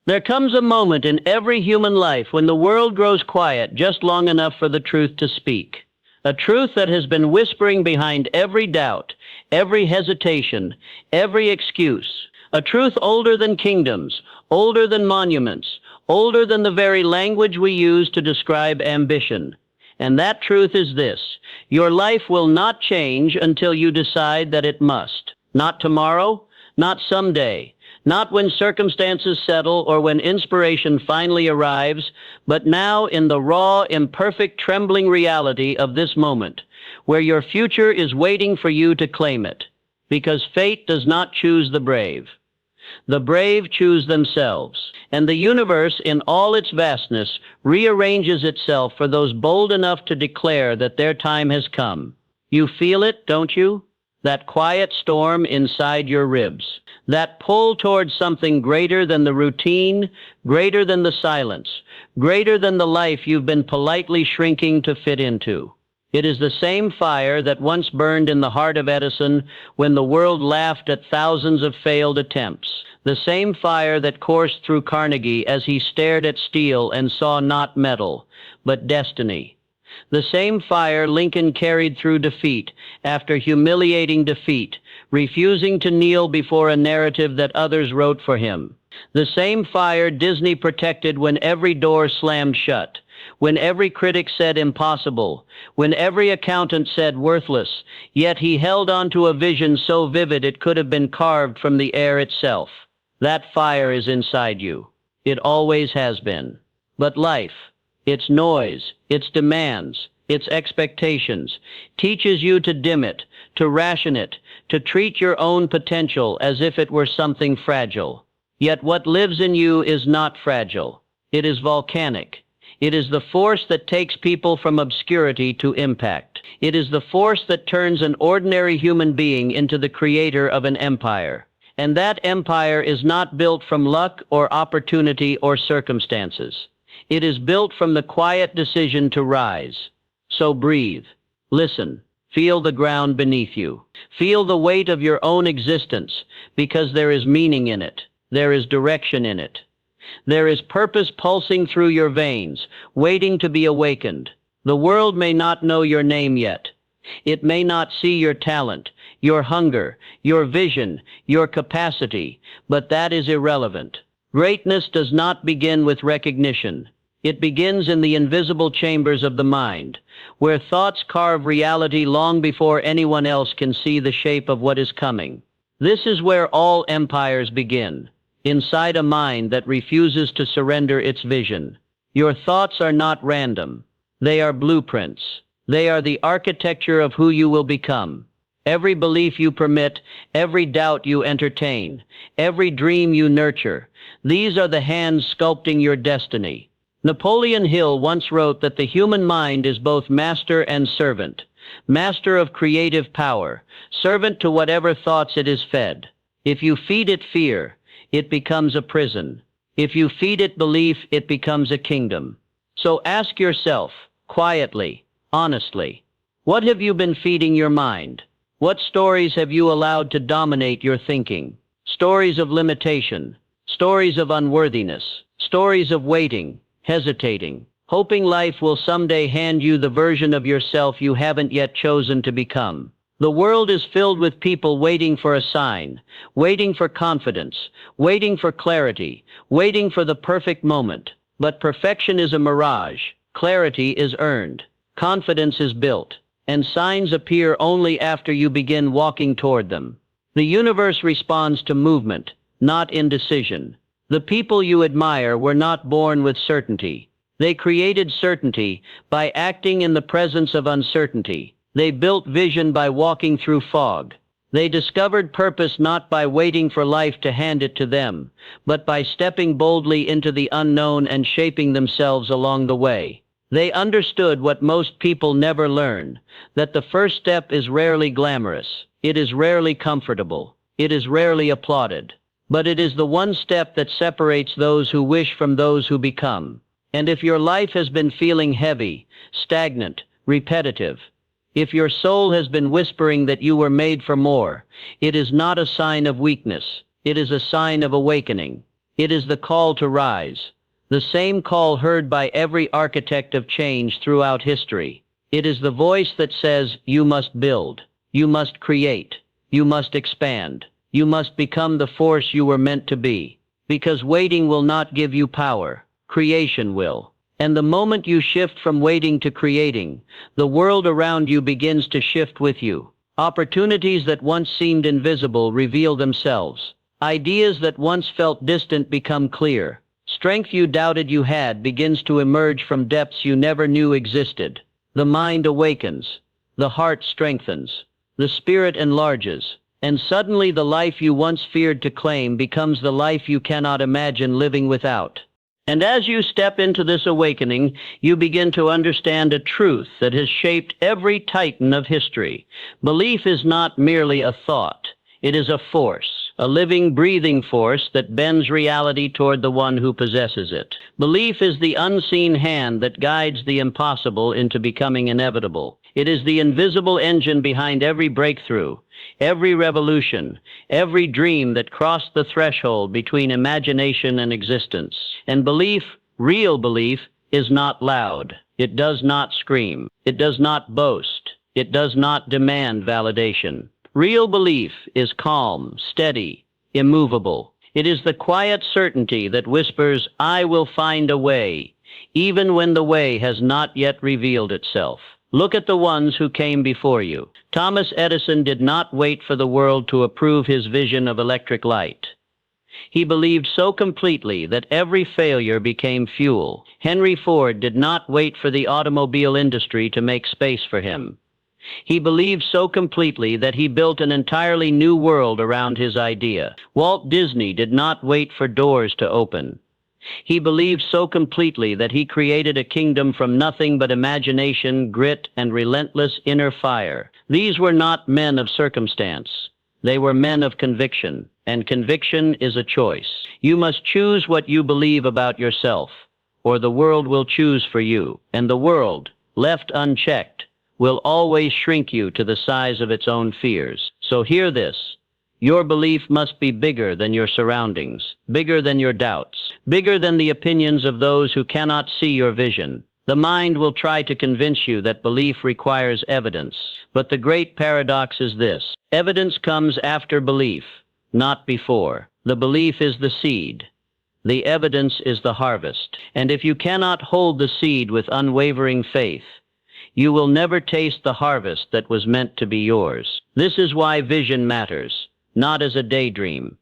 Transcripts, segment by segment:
There comes a moment in every human life when the world grows quiet just long enough for the truth to speak. A truth that has been whispering behind every doubt, every hesitation, every excuse. A truth older than kingdoms, older than monuments, older than the very language we use to describe ambition. And that truth is this: your life will not change until you decide that it must. Not tomorrow, not someday, not when circumstances settle or when inspiration finally arrives, but now in the raw, imperfect, trembling reality of this moment, where your future is waiting for you to claim it. Because fate does not choose the brave. The brave choose themselves, and the universe in all its vastness rearranges itself for those bold enough to declare that their time has come. You feel it, don't you? That quiet storm inside your ribs. That pull towards something greater than the routine, greater than the silence, greater than the life you've been politely shrinking to fit into. It is the same fire that once burned in the heart of Edison when the world laughed at thousands of failed attempts. The same fire that coursed through Carnegie as he stared at steel and saw not metal, but destiny. The same fire Lincoln carried through defeat after humiliating defeat, refusing to kneel before a narrative that others wrote for him. The same fire Disney protected when every door slammed shut, when every critic said impossible, when every accountant said worthless, yet he held on to a vision so vivid it could have been carved from the air itself. That fire is inside you. It always has been. But life, its noise, its demands, its expectations, teaches you to dim it, to ration it, to treat your own potential as if it were something fragile. Yet what lives in you is not fragile. It is volcanic. It is the force that takes people from obscurity to impact. It is the force that turns an ordinary human being into the creator of an empire. And that empire is not built from luck or opportunity or circumstances. It is built from the quiet decision to rise. So breathe. Listen. Feel the ground beneath you. Feel the weight of your own existence, because there is meaning in it. There is direction in it. There is purpose pulsing through your veins, waiting to be awakened. The world may not know your name yet. It may not see your talent, your hunger, your vision, your capacity, but that is irrelevant. Greatness does not begin with recognition. It begins in the invisible chambers of the mind, where thoughts carve reality long before anyone else can see the shape of what is coming. This is where all empires begin, inside a mind that refuses to surrender its vision. Your thoughts are not random. They are blueprints. They are the architecture of who you will become. Every belief you permit, every doubt you entertain, every dream you nurture, these are the hands sculpting your destiny. Napoleon Hill once wrote that the human mind is both master and servant, master of creative power, servant to whatever thoughts it is fed. If you feed it fear, it becomes a prison. If you feed it belief, it becomes a kingdom. So ask yourself, quietly, honestly, what have you been feeding your mind? What stories have you allowed to dominate your thinking? Stories of limitation, stories of unworthiness, stories of waiting, hesitating, hoping life will someday hand you the version of yourself you haven't yet chosen to become. The world is filled with people waiting for a sign, waiting for confidence, waiting for clarity, waiting for the perfect moment. But perfection is a mirage, clarity is earned, confidence is built, and signs appear only after you begin walking toward them. The universe responds to movement, not indecision. The people you admire were not born with certainty. They created certainty by acting in the presence of uncertainty. They built vision by walking through fog. They discovered purpose not by waiting for life to hand it to them, but by stepping boldly into the unknown and shaping themselves along the way. They understood what most people never learn, that the first step is rarely glamorous. It is rarely comfortable. It is rarely applauded. But it is the one step that separates those who wish from those who become. And if your life has been feeling heavy, stagnant, repetitive, if your soul has been whispering that you were made for more, it is not a sign of weakness. It is a sign of awakening. It is the call to rise, the same call heard by every architect of change throughout history. It is the voice that says, you must build, you must create, you must expand, you must become the force you were meant to be. Because waiting will not give you power, creation will. And the moment you shift from waiting to creating, the world around you begins to shift with you. Opportunities that once seemed invisible reveal themselves. Ideas that once felt distant become clear. Strength you doubted you had begins to emerge from depths you never knew existed. The mind awakens, the heart strengthens, the spirit enlarges, and suddenly the life you once feared to claim becomes the life you cannot imagine living without. And as you step into this awakening, you begin to understand a truth that has shaped every titan of history. Belief is not merely a thought. It is a force, a living, breathing force that bends reality toward the one who possesses it. Belief is the unseen hand that guides the impossible into becoming inevitable. It is the invisible engine behind every breakthrough, every revolution, every dream that crossed the threshold between imagination and existence. And belief, real belief, is not loud. It does not scream. It does not boast. It does not demand validation. Real belief is calm, steady, immovable. It is the quiet certainty that whispers, I will find a way, even when the way has not yet revealed itself. Look at the ones who came before you. Thomas Edison did not wait for the world to approve his vision of electric light. He believed so completely that every failure became fuel. Henry Ford did not wait for the automobile industry to make space for him. He believed so completely that he built an entirely new world around his idea. Walt Disney did not wait for doors to open. He believed so completely that he created a kingdom from nothing but imagination, grit, and relentless inner fire. These were not men of circumstance. They were men of conviction, and conviction is a choice. You must choose what you believe about yourself, or the world will choose for you, and the world, left unchecked, will always shrink you to the size of its own fears. So hear this. Your belief must be bigger than your surroundings, bigger than your doubts, bigger than the opinions of those who cannot see your vision. The mind will try to convince you that belief requires evidence, but the great paradox is this. Evidence comes after belief, not before. The belief is the seed. The evidence is the harvest. And if you cannot hold the seed with unwavering faith, you will never taste the harvest that was meant to be yours. This is why vision matters, not as a daydream,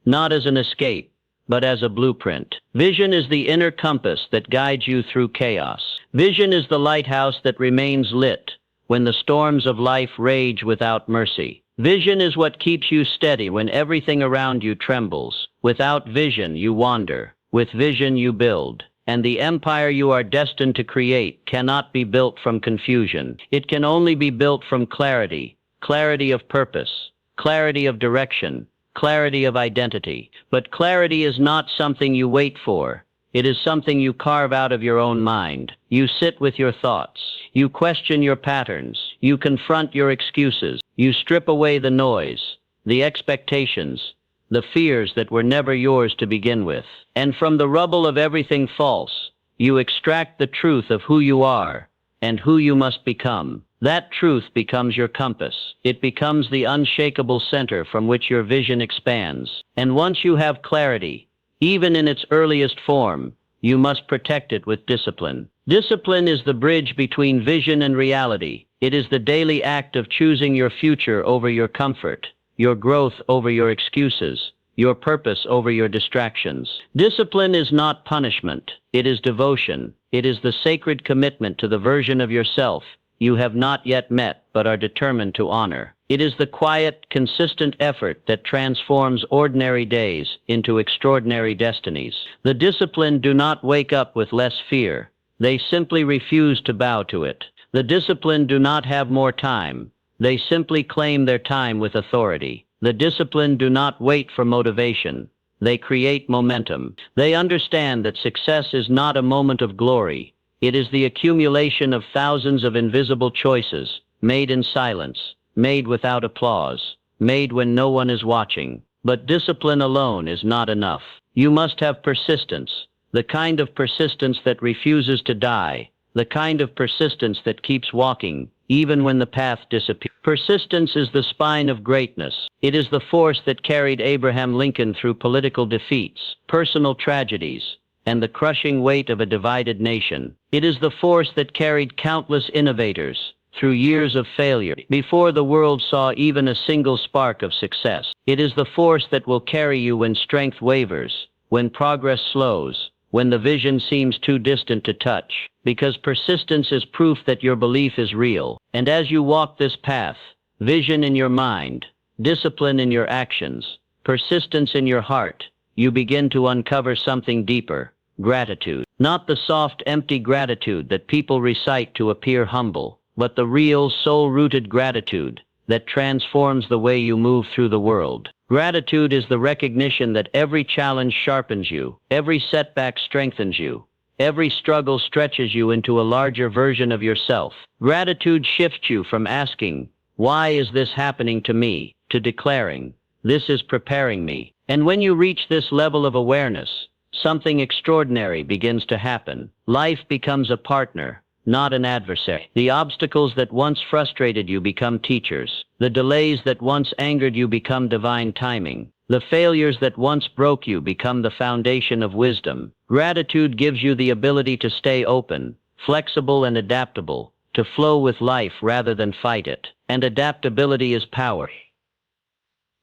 not as an escape, but as a blueprint. Vision is the inner compass that guides you through chaos. Vision is the lighthouse that remains lit when the storms of life rage without mercy. Vision is what keeps you steady when everything around you trembles. Without vision, you wander. With vision, you build. And the empire you are destined to create cannot be built from confusion. It can only be built from clarity, clarity of purpose, clarity of direction, clarity of identity. But clarity is not something you wait for. It is something you carve out of your own mind. You sit with your thoughts. You question your patterns. You confront your excuses. You strip away the noise, the expectations, the fears that were never yours to begin with. And from the rubble of everything false, you extract the truth of who you are and who you must become. That truth becomes your compass. It becomes the unshakable center from which your vision expands. And once you have clarity, even in its earliest form, you must protect it with discipline. Discipline is the bridge between vision and reality. It is the daily act of choosing your future over your comfort, your growth over your excuses, your purpose over your distractions. Discipline is not punishment. It is devotion. It is the sacred commitment to the version of yourself you have not yet met but are determined to honor. It is the quiet, consistent effort that transforms ordinary days into extraordinary destinies. The disciplined do not wake up with less fear. They simply refuse to bow to it. The disciplined do not have more time. They simply claim their time with authority. The disciplined do not wait for motivation. They create momentum. They understand that success is not a moment of glory. It is the accumulation of thousands of invisible choices, made in silence, made without applause, made when no one is watching. But discipline alone is not enough. You must have persistence, the kind of persistence that refuses to die, the kind of persistence that keeps walking, even when the path disappears. Persistence is the spine of greatness. It is the force that carried Abraham Lincoln through political defeats, personal tragedies, and the crushing weight of a divided nation. It is the force that carried countless innovators through years of failure, before the world saw even a single spark of success. It is the force that will carry you when strength wavers, when progress slows, when the vision seems too distant to touch, because persistence is proof that your belief is real. And as you walk this path, vision in your mind, discipline in your actions, persistence in your heart, you begin to uncover something deeper: gratitude. Not the soft, empty gratitude that people recite to appear humble, but the real, soul-rooted gratitude that transforms the way you move through the world. Gratitude is the recognition that every challenge sharpens you, every setback strengthens you, every struggle stretches you into a larger version of yourself. Gratitude shifts you from asking, "Why is this happening to me?" to declaring, "This is preparing me." And when you reach this level of awareness, something extraordinary begins to happen. Life becomes a partner, not an adversary. The obstacles that once frustrated you become teachers. The delays that once angered you become divine timing. The failures that once broke you become the foundation of wisdom. Gratitude gives you the ability to stay open, flexible and adaptable, to flow with life rather than fight it. And adaptability is power.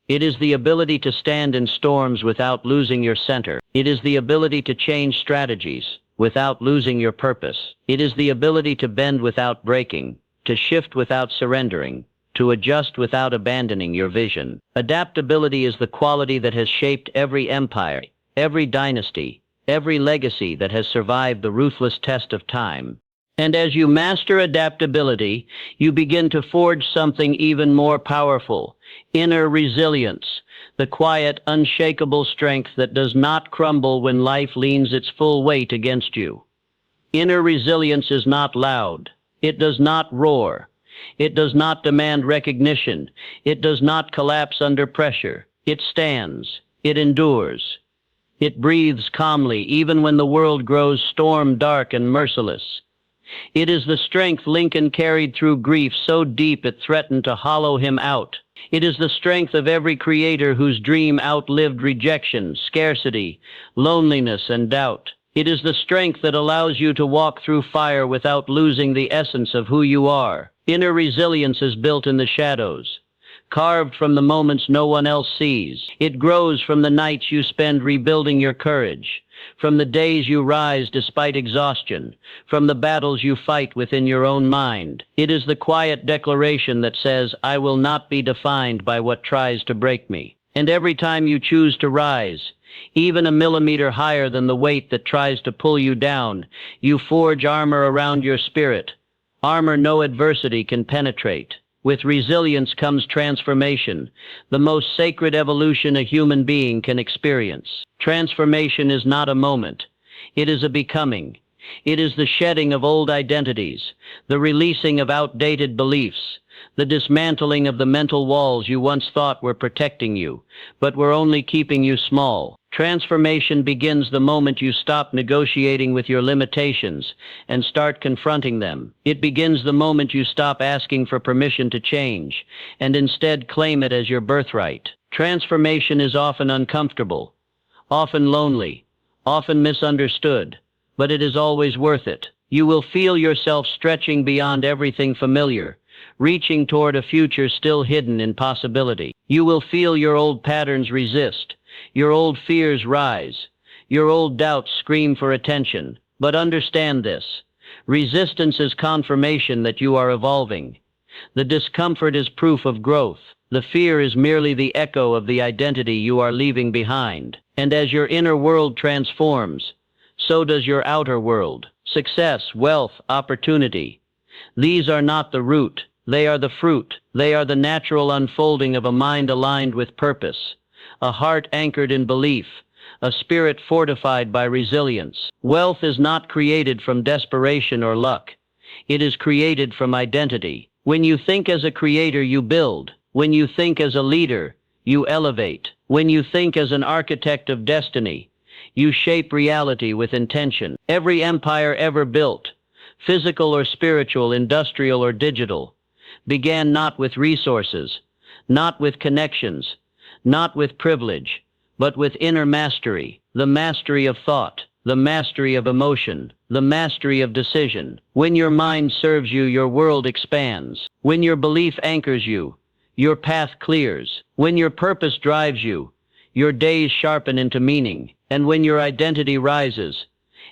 It is the ability to stand in storms without losing your center. It is the ability to change strategies without losing your purpose. It is the ability to bend without breaking, to shift without surrendering, to adjust without abandoning your vision. Adaptability is the quality that has shaped every empire, every dynasty, every legacy that has survived the ruthless test of time. And as you master adaptability, you begin to forge something even more powerful: inner resilience, the quiet, unshakable strength that does not crumble when life leans its full weight against you. Inner resilience is not loud. It does not roar. It does not demand recognition. It does not collapse under pressure. It stands. It endures. It breathes calmly even when the world grows storm dark and merciless. It is the strength Lincoln carried through grief so deep it threatened to hollow him out. It is the strength of every creator whose dream outlived rejection, scarcity, loneliness, and doubt. It is the strength that allows you to walk through fire without losing the essence of who you are. Inner resilience is built in the shadows, carved from the moments no one else sees. It grows from the nights you spend rebuilding your courage, from the days you rise despite exhaustion, from the battles you fight within your own mind. It is the quiet declaration that says, "I will not be defined by what tries to break me." And every time you choose to rise, even a millimeter higher than the weight that tries to pull you down, you forge armor around your spirit, armor no adversity can penetrate. With resilience comes transformation, the most sacred evolution a human being can experience. Transformation is not a moment. It is a becoming. It is the shedding of old identities, the releasing of outdated beliefs, the dismantling of the mental walls you once thought were protecting you, but were only keeping you small. Transformation begins the moment you stop negotiating with your limitations and start confronting them. It begins the moment you stop asking for permission to change and instead claim it as your birthright. Transformation is often uncomfortable, often lonely, often misunderstood, but it is always worth it. You will feel yourself stretching beyond everything familiar, reaching toward a future still hidden in possibility. You will feel your old patterns resist, your old fears rise, your old doubts scream for attention. But understand this: resistance is confirmation that you are evolving. The discomfort is proof of growth. The fear is merely the echo of the identity you are leaving behind. And as your inner world transforms, so does your outer world. Success, wealth, opportunity. These are not the root. They are the fruit. They are the natural unfolding of a mind aligned with purpose, a heart anchored in belief, a spirit fortified by resilience. Wealth is not created from desperation or luck. It is created from identity. When you think as a creator, you build. When you think as a leader, you elevate. When you think as an architect of destiny, You shape reality with intention. Every empire ever built, physical or spiritual, industrial or digital, began not with resources, not with connections, not with privilege, but with inner mastery, the mastery of thought, the mastery of emotion, the mastery of decision. When your mind serves you, your world expands. When your belief anchors you, your path clears. When your purpose drives you, your days sharpen into meaning. And when your identity rises,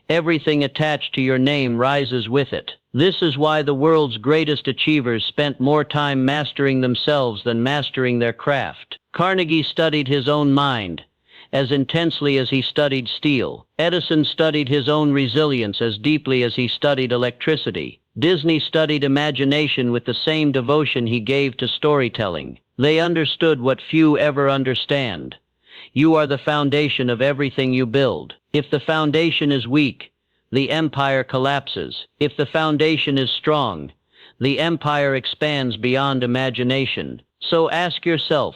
everything attached to your name rises with it. This is why the world's greatest achievers spent more time mastering themselves than mastering their craft. Carnegie studied his own mind as intensely as he studied steel. Edison studied his own resilience as deeply as he studied electricity. Disney studied imagination with the same devotion he gave to storytelling. They understood what few ever understand. You are the foundation of everything you build. If the foundation is weak, the empire collapses. If the foundation is strong, the empire expands beyond imagination. So ask yourself,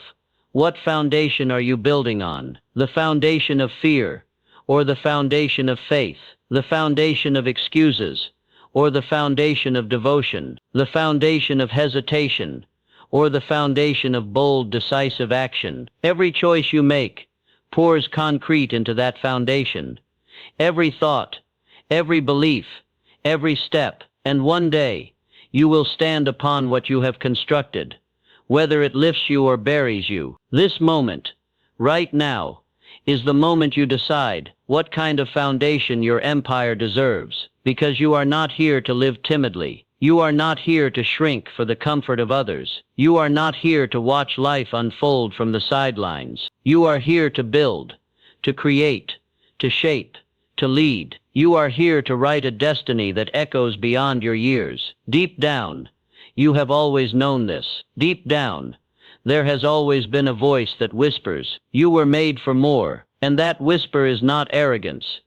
what foundation are you building on? The foundation of fear, or the foundation of faith? The foundation of excuses, or the foundation of devotion? The foundation of hesitation, or the foundation of bold, decisive action? Every choice you make pours concrete into that foundation. Every thought, every belief, every step, and one day you will stand upon what you have constructed, whether it lifts you or buries you. This moment, right now, is the moment you decide what kind of foundation your empire deserves, because you are not here to live timidly. You are not here to shrink for the comfort of others. You are not here to watch life unfold from the sidelines. You are here to build, to create, to shape, to lead. You are here to write a destiny that echoes beyond your years. Deep down, you have always known this. Deep down, there has always been a voice that whispers, you were made for more. And that whisper is not arrogance.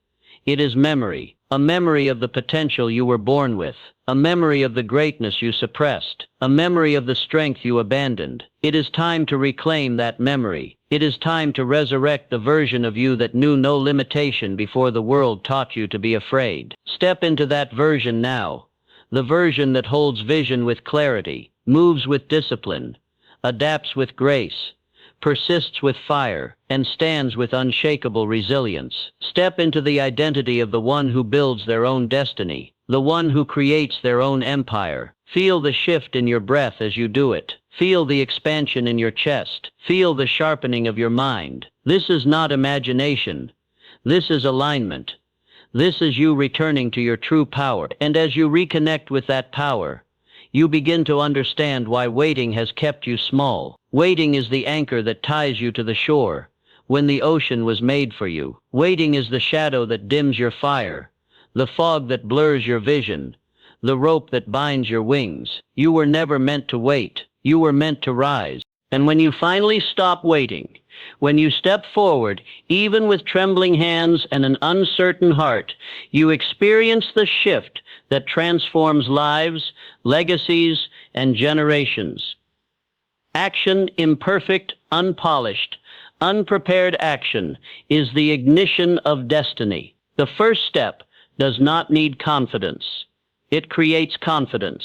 It is memory. A memory of the potential you were born with. A memory of the greatness you suppressed. A memory of the strength you abandoned. It is time to reclaim that memory. It is time to resurrect the version of you that knew no limitation before the world taught you to be afraid. Step into that version now. The version that holds vision with clarity, moves with discipline, adapts with grace, persists with fire, and stands with unshakable resilience. Step into the identity of the one who builds their own destiny, the one who creates their own empire. Feel the shift in your breath as you do it. Feel the expansion in your chest. Feel the sharpening of your mind. This is not imagination. This is alignment. This is you returning to your true power. And as you reconnect with that power, you begin to understand why waiting has kept you small. Waiting is the anchor that ties you to the shore when the ocean was made for you. Waiting is the shadow that dims your fire, the fog that blurs your vision, the rope that binds your wings. You were never meant to wait. You were meant to rise. And when you finally stop waiting, when you step forward, even with trembling hands and an uncertain heart, you experience the shift that transforms lives, legacies, and generations. Action, imperfect, unpolished, unprepared action, is the ignition of destiny. The first step does not need confidence. It creates confidence.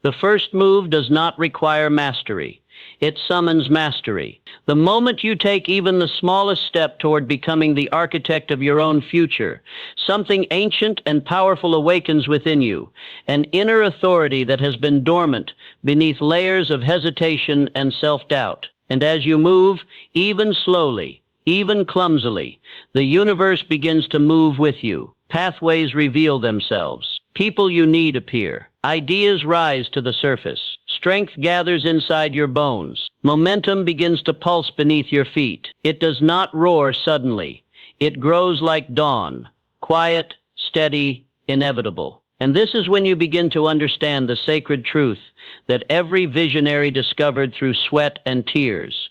The first move does not require mastery. It summons mastery. The moment you take even the smallest step toward becoming the architect of your own future, something ancient and powerful awakens within you, an inner authority that has been dormant beneath layers of hesitation and self-doubt. And as you move, even slowly, even clumsily, the universe begins to move with you. Pathways reveal themselves. People you need appear. Ideas rise to the surface. Strength gathers inside your bones. Momentum begins to pulse beneath your feet. It does not roar suddenly. It grows like dawn, quiet, steady, inevitable. And this is when you begin to understand the sacred truth that every visionary discovered through sweat and tears.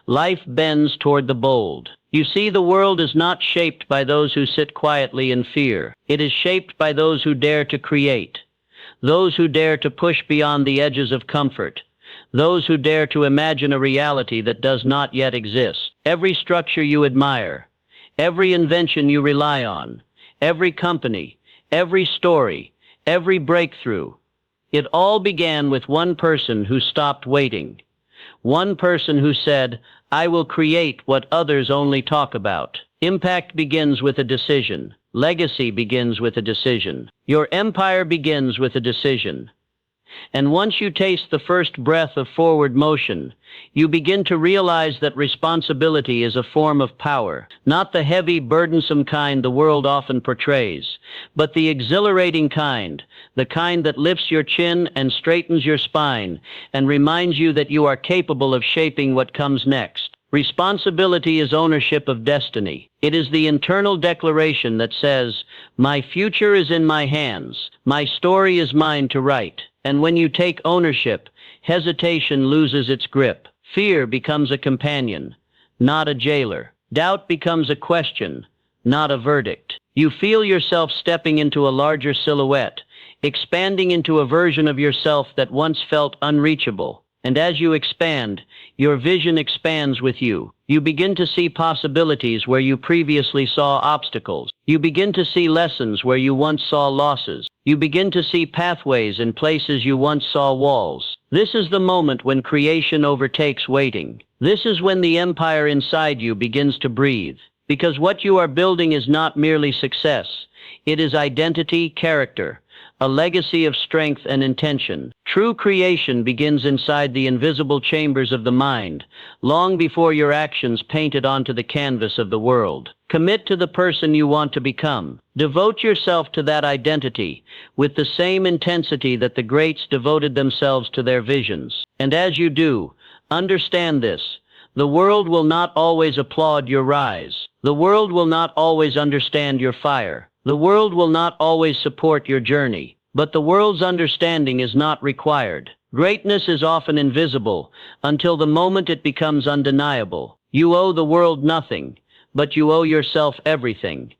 Life bends toward the bold. You see, the world is not shaped by those who sit quietly in fear. It is shaped by those who dare to create, those who dare to push beyond the edges of comfort, those who dare to imagine a reality that does not yet exist. Every structure you admire, every invention you rely on, every company, every story, every breakthrough. It all began with one person who stopped waiting. One person who said, "I will create what others only talk about." Impact begins with a decision. Legacy begins with a decision. Your empire begins with a decision. And once you taste the first breath of forward motion, you begin to realize that responsibility is a form of power, not the heavy, burdensome kind the world often portrays, but the exhilarating kind, the kind that lifts your chin and straightens your spine and reminds you that you are capable of shaping what comes next. Responsibility is ownership of destiny. It is the internal declaration that says, "My future is in my hands. My story is mine to write." And when you take ownership, hesitation loses its grip. Fear becomes a companion, not a jailer. Doubt becomes a question, not a verdict. You feel yourself stepping into a larger silhouette, expanding into a version of yourself that once felt unreachable. And as you expand, your vision expands with you. You begin to see possibilities where you previously saw obstacles. You begin to see lessons where you once saw losses. You begin to see pathways in places you once saw walls. This is the moment when creation overtakes waiting. This is when the empire inside you begins to breathe. Because what you are building is not merely success. It is identity, character, a legacy of strength and intention. True creation begins inside the invisible chambers of the mind, long before your actions paint it onto the canvas of the world. Commit to the person you want to become. Devote yourself to that identity with the same intensity that the greats devoted themselves to their visions. And as you do, understand this: the world will not always applaud your rise. The world will not always understand your fire. The world will not always support your journey, but the world's understanding is not required. Greatness is often invisible until the moment it becomes undeniable. You owe the world nothing, but you owe yourself everything.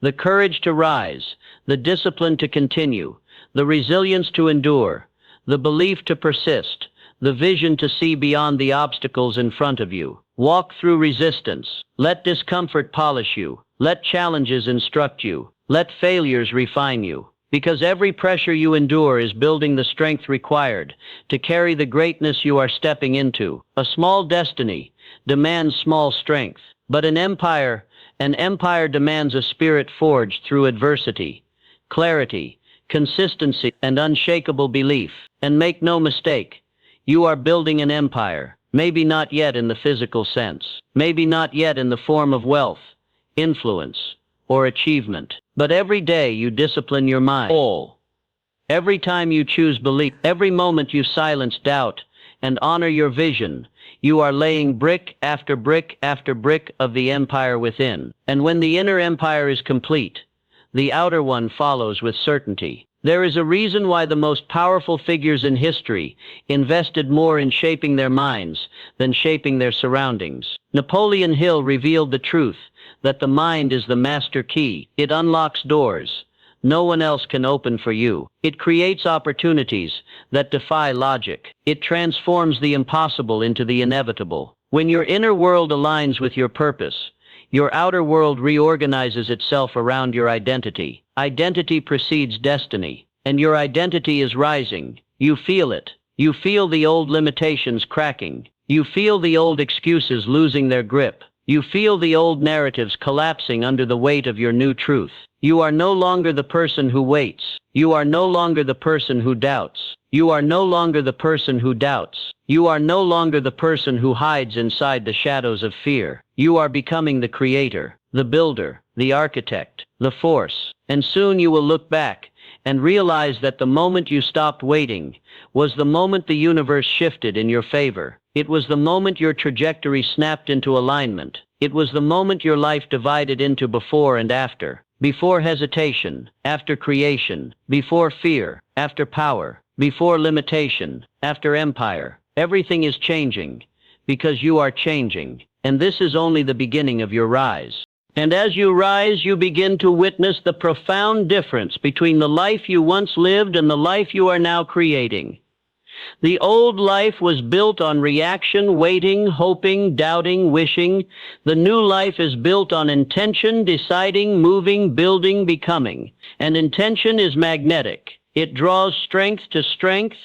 The courage to rise, the discipline to continue, the resilience to endure, the belief to persist, the vision to see beyond the obstacles in front of you. Walk through resistance. Let discomfort polish you. Let challenges instruct you. Let failures refine you, because every pressure you endure is building the strength required to carry the greatness you are stepping into. A small destiny demands small strength, but an empire demands a spirit forged through adversity, clarity, consistency, and unshakable belief. And make no mistake, you are building an empire, maybe not yet in the physical sense, maybe not yet in the form of wealth, influence, or achievement. But every day you discipline your mind. Every time you choose belief, every moment you silence doubt and honor your vision, you are laying brick after brick after brick of the empire within. And when the inner empire is complete, the outer one follows with certainty. There is a reason why the most powerful figures in history invested more in shaping their minds than shaping their surroundings. Napoleon Hill revealed the truth that the mind is the master key. It unlocks doors no one else can open for you. It creates opportunities that defy logic. It transforms the impossible into the inevitable. When your inner world aligns with your purpose, your outer world reorganizes itself around your identity. Identity precedes destiny, and your identity is rising. You feel it. You feel the old limitations cracking. You feel the old excuses losing their grip. You feel the old narratives collapsing under the weight of your new truth. You are no longer the person who waits. You are no longer the person who doubts. You are no longer the person who doubts. You are no longer the person who hides inside the shadows of fear. You are becoming the creator, the builder, the architect, the force. And soon you will look back and realize that the moment you stopped waiting was the moment the universe shifted in your favor. It was the moment your trajectory snapped into alignment. It was the moment your life divided into before and after. Before hesitation, after creation. Before fear, after power. Before limitation, after empire. Everything is changing because you are changing. And this is only the beginning of your rise. And as you rise, you begin to witness the profound difference between the life you once lived and the life you are now creating. The old life was built on reaction, waiting, hoping, doubting, wishing. The new life is built on intention, deciding, moving, building, becoming. And intention is magnetic. It draws strength to strength,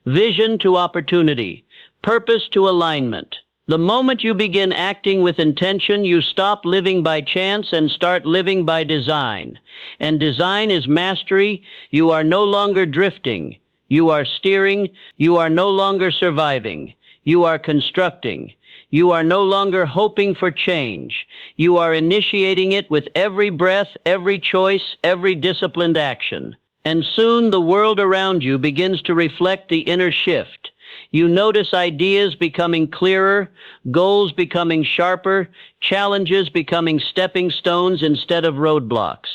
vision to opportunity, purpose to alignment. The moment you begin acting with intention, you stop living by chance and start living by design. And design is mastery. You are no longer drifting. You are steering. You are no longer surviving. You are constructing. You are no longer hoping for change. You are initiating it with every breath, every choice, every disciplined action. And soon the world around you begins to reflect the inner shift. You notice ideas becoming clearer, goals becoming sharper, challenges becoming stepping stones instead of roadblocks.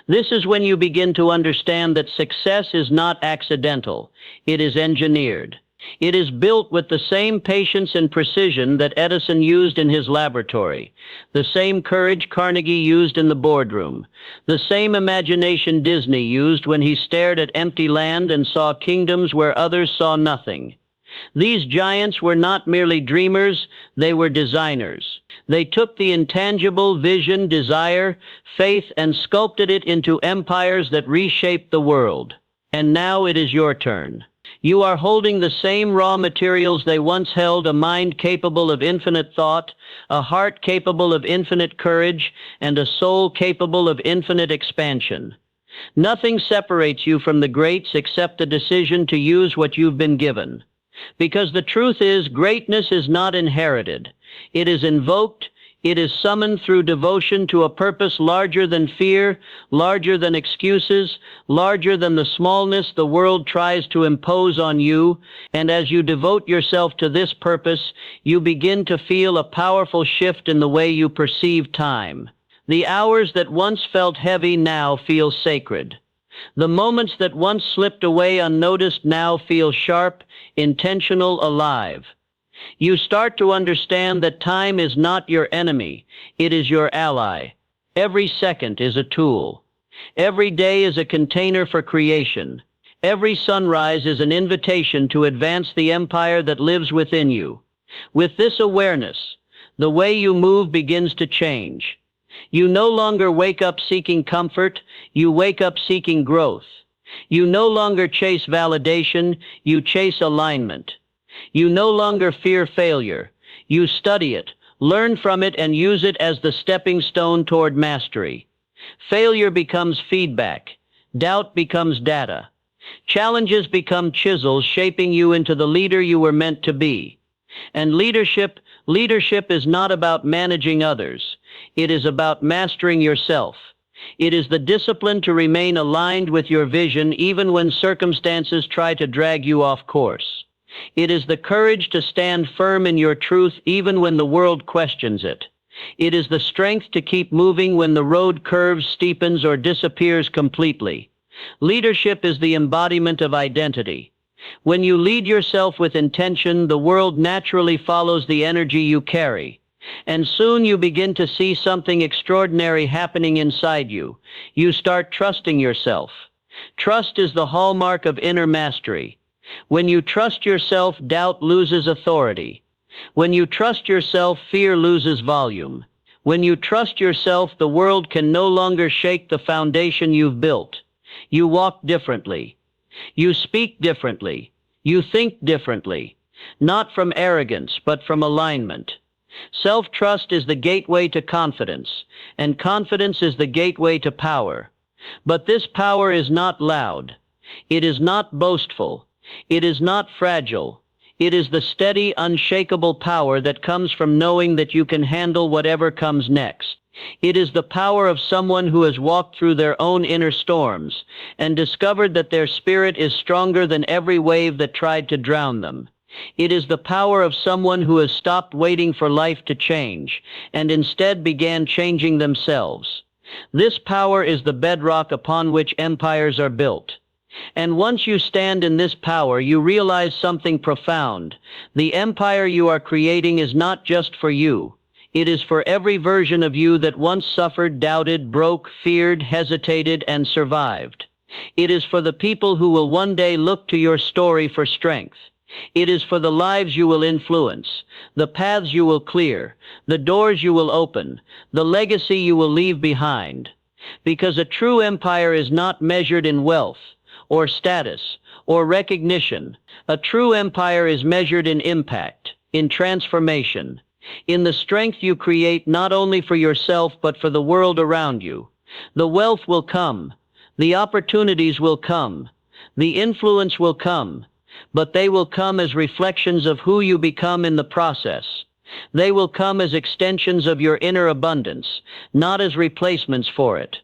This is when you begin to understand that success is not accidental. It is engineered. It is built with the same patience and precision that Edison used in his laboratory, the same courage Carnegie used in the boardroom, the same imagination Disney used when he stared at empty land and saw kingdoms where others saw nothing. These giants were not merely dreamers, they were designers. They took the intangible vision, desire, faith, and sculpted it into empires that reshaped the world. And now it is your turn. You are holding the same raw materials they once held, a mind capable of infinite thought, a heart capable of infinite courage, and a soul capable of infinite expansion. Nothing separates you from the greats except the decision to use what you've been given. Because the truth is, greatness is not inherited. It is invoked. It is summoned through devotion to a purpose larger than fear, larger than excuses, larger than the smallness the world tries to impose on you. And as you devote yourself to this purpose, you begin to feel a powerful shift in the way you perceive time. The hours that once felt heavy now feel sacred. The moments that once slipped away unnoticed now feel sharp, intentional, alive. You start to understand that time is not your enemy, it is your ally. Every second is a tool. Every day is a container for creation. Every sunrise is an invitation to advance the empire that lives within you. With this awareness, the way you move begins to change. You no longer wake up seeking comfort, you wake up seeking growth. You no longer chase validation, you chase alignment. You no longer fear failure. You study it, learn from it, and use it as the stepping stone toward mastery. Failure becomes feedback. Doubt becomes data. Challenges become chisels shaping you into the leader you were meant to be. And leadership is not about managing others. It is about mastering yourself. It is the discipline to remain aligned with your vision even when circumstances try to drag you off course. It is the courage to stand firm in your truth even when the world questions it. It is the strength to keep moving when the road curves, steepens, or disappears completely. Leadership is the embodiment of identity. When you lead yourself with intention, the world naturally follows the energy you carry. And soon you begin to see something extraordinary happening inside you. You start trusting yourself. Trust is the hallmark of inner mastery. When you trust yourself, doubt loses authority. When you trust yourself, fear loses volume. When you trust yourself, the world can no longer shake the foundation you've built. You walk differently. You speak differently. You think differently. Not from arrogance, but from alignment. Self-trust is the gateway to confidence, and confidence is the gateway to power. But this power is not loud. It is not boastful. It is not fragile. It is the steady, unshakable power that comes from knowing that you can handle whatever comes next. It is the power of someone who has walked through their own inner storms and discovered that their spirit is stronger than every wave that tried to drown them. It is the power of someone who has stopped waiting for life to change and instead began changing themselves. This power is the bedrock upon which empires are built. And once you stand in this power, you realize something profound. The empire you are creating is not just for you. It is for every version of you that once suffered, doubted, broke, feared, hesitated, and survived. It is for the people who will one day look to your story for strength. It is for the lives you will influence, the paths you will clear, the doors you will open, the legacy you will leave behind. Because a true empire is not measured in wealth, or status, or recognition. A true empire is measured in impact, in transformation, in the strength you create not only for yourself but for the world around you. The wealth will come, the opportunities will come, the influence will come, but they will come as reflections of who you become in the process. They will come as extensions of your inner abundance, not as replacements for it.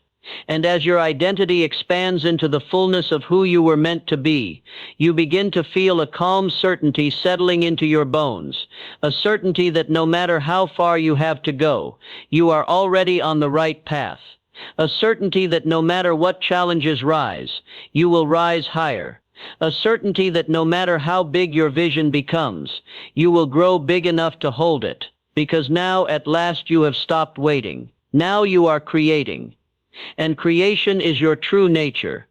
And as your identity expands into the fullness of who you were meant to be, you begin to feel a calm certainty settling into your bones, a certainty that no matter how far you have to go, you are already on the right path, a certainty that no matter what challenges rise, you will rise higher, a certainty that no matter how big your vision becomes, you will grow big enough to hold it, because now at last you have stopped waiting. Now you are creating. And creation is your true nature.